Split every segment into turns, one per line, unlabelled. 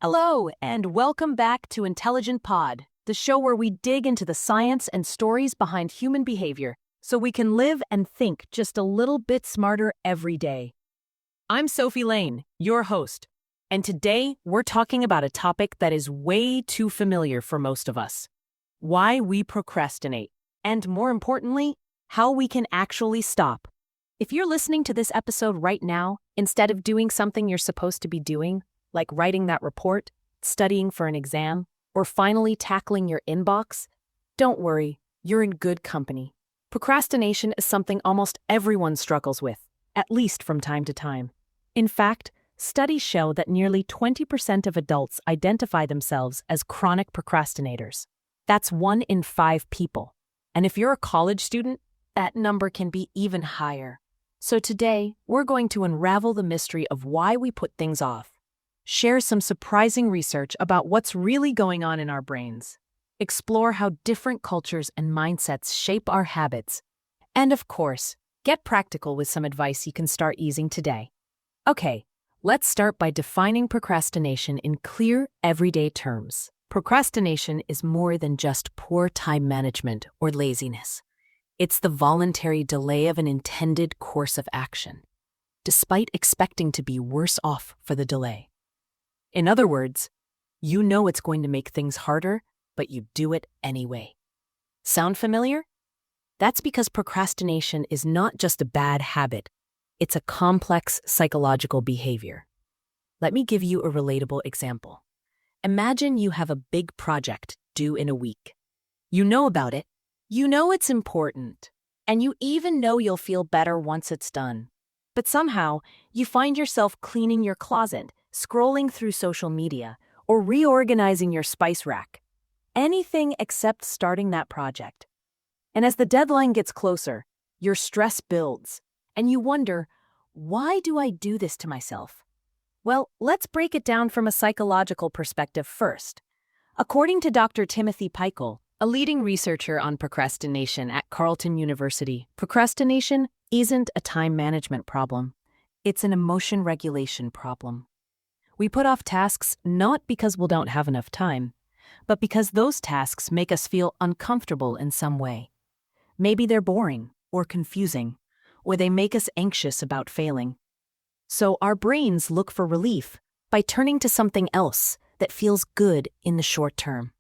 Hello, and welcome back to Intelligent Pod, the show where we dig into the science and stories behind human behavior so we can live and think just a little bit smarter every day. I'm Sophie Lane, your host, and today we're talking about a topic that is way too familiar for most of us: why we procrastinate, and more importantly, how we can actually stop. If you're listening to this episode right now, instead of doing something you're supposed to be doing, like writing that report, studying for an exam, or finally tackling your inbox, don't worry, you're in good company. Procrastination is something almost everyone struggles with, at least from time to time. In fact, studies show that nearly 20% of adults identify themselves as chronic procrastinators. That's 1 in 5 people. And if you're a college student, that number can be even higher. So today, we're going to unravel the mystery of why we put things off, share some surprising research about what's really going on in our brains, explore how different cultures and mindsets shape our habits, and of course, get practical with some advice you can start using today. Okay, let's start by defining procrastination in clear, everyday terms. Procrastination is more than just poor time management or laziness. It's the voluntary delay of an intended course of action, despite expecting to be worse off for the delay. In other words, you know it's going to make things harder, but you do it anyway. Sound familiar? That's because procrastination is not just a bad habit, it's a complex psychological behavior. Let me give you a relatable example. Imagine you have a big project due in a week. You know about it, you know it's important, and you even know you'll feel better once it's done. But somehow, you find yourself cleaning your closet, scrolling through social media, or reorganizing your spice rack. Anything except starting that project. And as the deadline gets closer, your stress builds, and you wonder, why do I do this to myself? Well, let's break it down from a psychological perspective first. According to Dr. Timothy Peichel, a leading researcher on procrastination at Carleton University, procrastination isn't a time management problem. It's an emotion regulation problem. We put off tasks not because we don't have enough time, but because those tasks make us feel uncomfortable in some way. Maybe they're boring or confusing, or they make us anxious about failing. So our brains look for relief by turning to something else that feels good in the short term.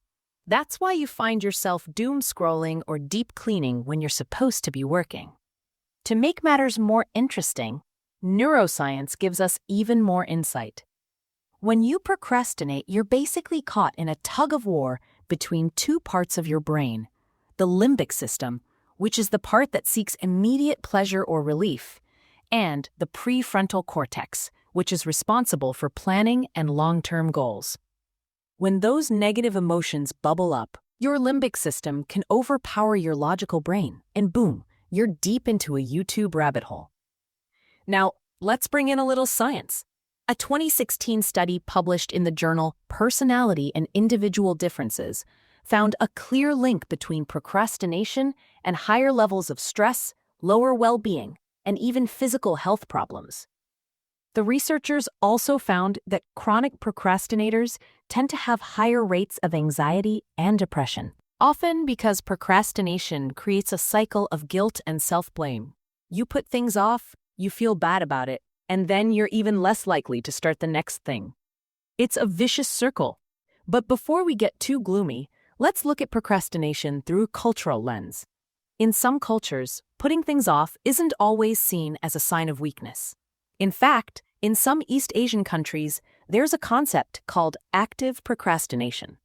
That's why you find yourself doom scrolling or deep cleaning when you're supposed to be working. To make matters more interesting, neuroscience gives us even more insight. When you procrastinate, you're basically caught in a tug-of-war between 2 parts of your brain: the limbic system, which is the part that seeks immediate pleasure or relief, and the prefrontal cortex, which is responsible for planning and long-term goals. When those negative emotions bubble up, your limbic system can overpower your logical brain, and boom, you're deep into a YouTube rabbit hole. Now, let's bring in a little science. A 2016 study published in the journal Personality and Individual Differences found a clear link between procrastination and higher levels of stress, lower well-being, and even physical health problems. The researchers also found that chronic procrastinators tend to have higher rates of anxiety and depression, often because procrastination creates a cycle of guilt and self-blame. You put things off, you feel bad about it, and then you're even less likely to start the next thing. It's a vicious circle. But before we get too gloomy, let's look at procrastination through a cultural lens. In some cultures, putting things off isn't always seen as a sign of weakness. In fact, in some East Asian countries, there's a concept called active procrastination.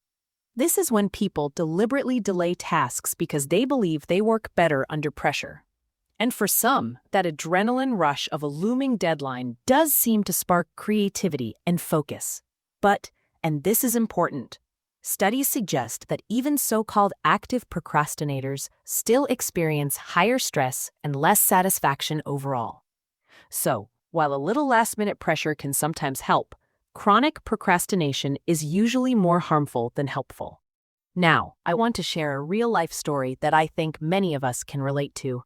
This is when people deliberately delay tasks because they believe they work better under pressure. And for some, that adrenaline rush of a looming deadline does seem to spark creativity and focus. But, and this is important, studies suggest that even so-called active procrastinators still experience higher stress and less satisfaction overall. So, while a little last-minute pressure can sometimes help, chronic procrastination is usually more harmful than helpful. Now, I want to share a real-life story that I think many of us can relate to.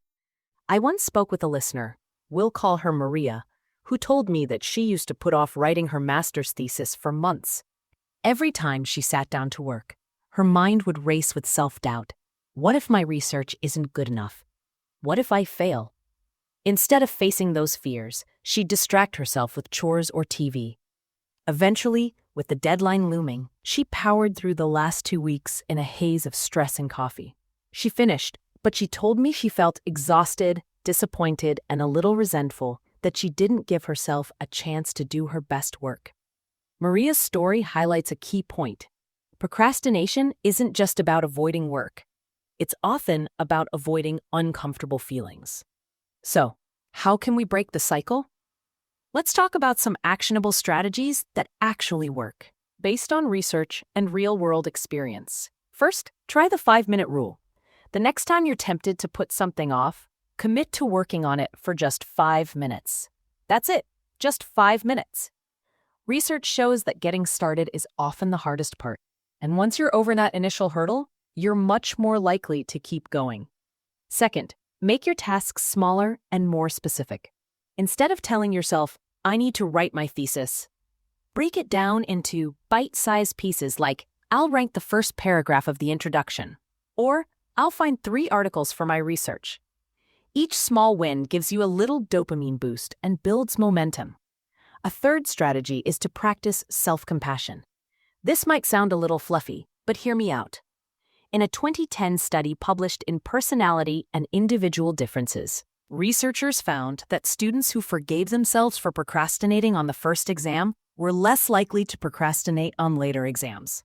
I once spoke with a listener, we'll call her Maria, who told me that she used to put off writing her master's thesis for months. Every time she sat down to work, her mind would race with self-doubt. What if my research isn't good enough? What if I fail? Instead of facing those fears, she'd distract herself with chores or TV. Eventually, with the deadline looming, she powered through the last 2 weeks in a haze of stress and coffee. She finished, but she told me she felt exhausted, disappointed, and a little resentful that she didn't give herself a chance to do her best work. Maria's story highlights a key point. Procrastination isn't just about avoiding work. It's often about avoiding uncomfortable feelings. So, how can we break the cycle? Let's talk about some actionable strategies that actually work, based on research and real-world experience. First, try the 5-minute rule. The next time you're tempted to put something off, commit to working on it for just 5 minutes. That's it, just 5 minutes. Research shows that getting started is often the hardest part, and once you're over that initial hurdle, you're much more likely to keep going. Second, make your tasks smaller and more specific. Instead of telling yourself, I need to write my thesis, break it down into bite-sized pieces like, I'll write the first paragraph of the introduction, or I'll find 3 articles for my research. Each small win gives you a little dopamine boost and builds momentum. A third strategy is to practice self-compassion. This might sound a little fluffy, but hear me out. In a 2010 study published in Personality and Individual Differences, researchers found that students who forgave themselves for procrastinating on the first exam were less likely to procrastinate on later exams.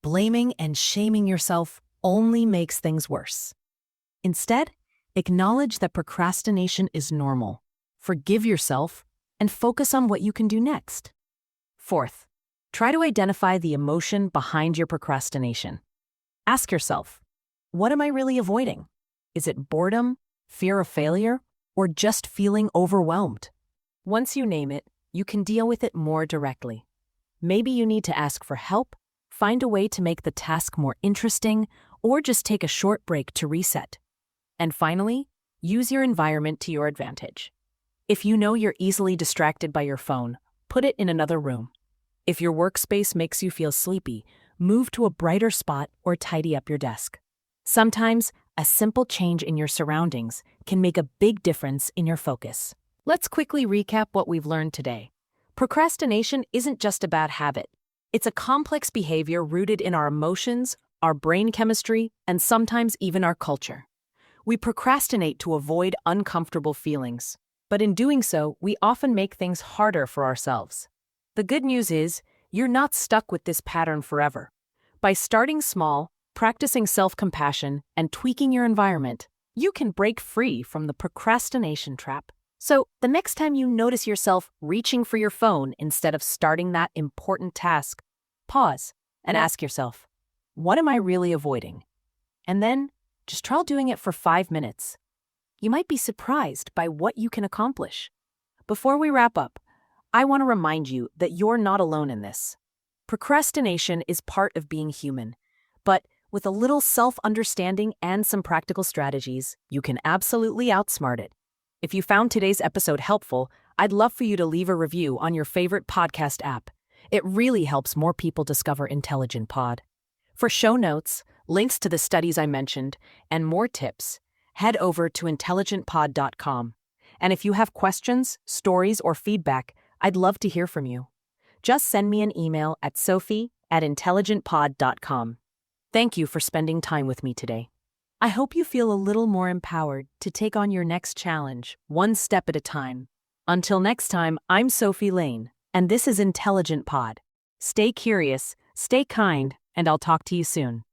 Blaming and shaming yourself only makes things worse. Instead, acknowledge that procrastination is normal. Forgive yourself and focus on what you can do next. Fourth, try to identify the emotion behind your procrastination. Ask yourself, what am I really avoiding? Is it boredom, fear of failure, or just feeling overwhelmed? Once you name it, you can deal with it more directly. Maybe you need to ask for help, find a way to make the task more interesting, or just take a short break to reset. And finally, use your environment to your advantage. If you know you're easily distracted by your phone, put it in another room. If your workspace makes you feel sleepy, move to a brighter spot or tidy up your desk. Sometimes, a simple change in your surroundings can make a big difference in your focus. Let's quickly recap what we've learned today. Procrastination isn't just a bad habit. It's a complex behavior rooted in our emotions, our brain chemistry, and sometimes even our culture. We procrastinate to avoid uncomfortable feelings, but in doing so, we often make things harder for ourselves. The good news is, you're not stuck with this pattern forever. By starting small, practicing self-compassion, and tweaking your environment, you can break free from the procrastination trap. So, the next time you notice yourself reaching for your phone instead of starting that important task, pause and ask yourself, what am I really avoiding? And then, just try doing it for 5 minutes. You might be surprised by what you can accomplish. Before we wrap up, I want to remind you that you're not alone in this. Procrastination is part of being human, but with a little self-understanding and some practical strategies, you can absolutely outsmart it. If you found today's episode helpful, I'd love for you to leave a review on your favorite podcast app. It really helps more people discover Intelligent Pod. For show notes, links to the studies I mentioned, and more tips, head over to intelligentpod.com. And if you have questions, stories, or feedback, I'd love to hear from you. Just send me an email at sophie@intelligentpod.com. Thank you for spending time with me today. I hope you feel a little more empowered to take on your next challenge, one step at a time. Until next time, I'm Sophie Lane, and this is Intelligent Pod. Stay curious, stay kind, and I'll talk to you soon.